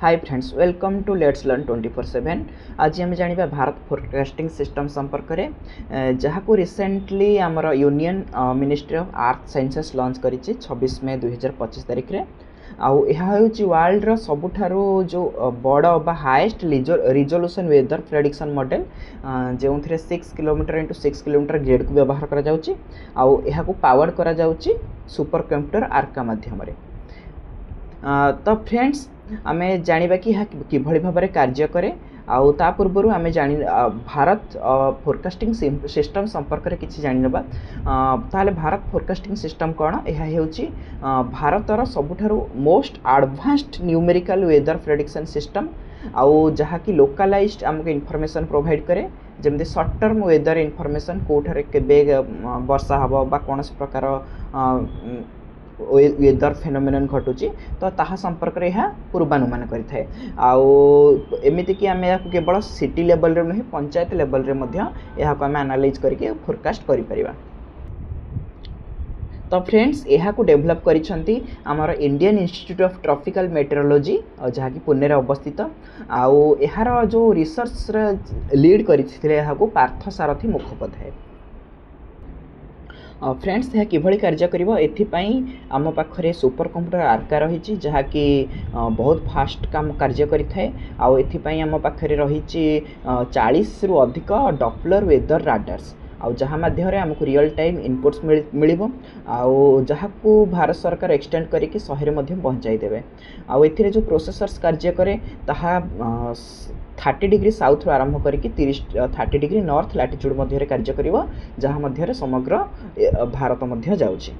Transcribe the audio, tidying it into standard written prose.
Hi friends, welcome to let's learn 24/7। आज आम जाना भारत फोरकास्टिंग सिस्टम संपर्क में जहाँ को रिसेंटली आमर union ministry of earth sciences launch करी 26 मई 2025 तारिख में आउ वर्ल्ड सबुठारु जो बड़ बा highest resolution weather prediction model जो 6 किलोमीटर इंटू 6 किलोमीटर ग्रेड को व्यवहार करा जाउची आउ एहा को पावर करा जाउची सुपर कंप्यूटर आर्का माध्यम रे। तो फ्रेंड्स आमे जानिबा कि किभଳି भाबरे कार्य करे आउ ता पूर्व आमे जानि भारत फोरकास्टिंग सिस्टम संपर्क रे किछि जानि नबा। ताले भारत फोरकास्टिंग सिस्टम कोन एहा हेउची भारतर सबुठारु most advanced numerical weather prediction system आउ जहा कि लोकलाइज्ड हमको इन्फॉर्मेशन प्रोवाइड करे जमते शॉर्ट टर्म वेदर इन्फॉर्मेशन कोठारे केबे वर्षा हबो बा कोनस प्रकार वेदर फेनोमेनन घटुची तो ताहा संपर्क रे यह पूर्वानुमान करिथाय। आउ एमिति कि आमे याकु केवल सिटी लेवल रे नहीं पंचायत लेवल रे मध्य याकु आमे एनालाइज करके फोरकास्ट करि परिबा। तो फ्रेंड्स यह को डेभलप करिसंती आमर Indian institute of tropical metrology जहाँ कि पुणे रे अवस्थित। आउ यार जो रिसर्च रे लीड करिथिले यह को पार्थ सारथी मुखोपाध्याय। फ्रेंड्स यह किभଳି कार्य करिवो एथिपाई आम पाखरे सुपर कंप्यूटर आर्का रही जहाँ कि बहुत फास्ट काम कार्य करिथाय। आउ एथिपाई आम पाखरे रही 40 रु अधिक डॉपलर वेदर राडार्स आउ जहाँ माध्यम आमको रियल टाइम इनपुट्स मिलिबो आउ जहाँ को भारत सरकार एक्सटेंड करके शहर मध्य पहुँचाई देवे। आउ एथिरे जो प्रोसेसर्स कार्य करे ताहा 30 डिग्री साउथ रो आरंभ करके 30 डिग्री नॉर्थ लैटिट्यूड मध्य कार्य करिवो जहाँ मध्य समग्र भारत मध्य जाउची।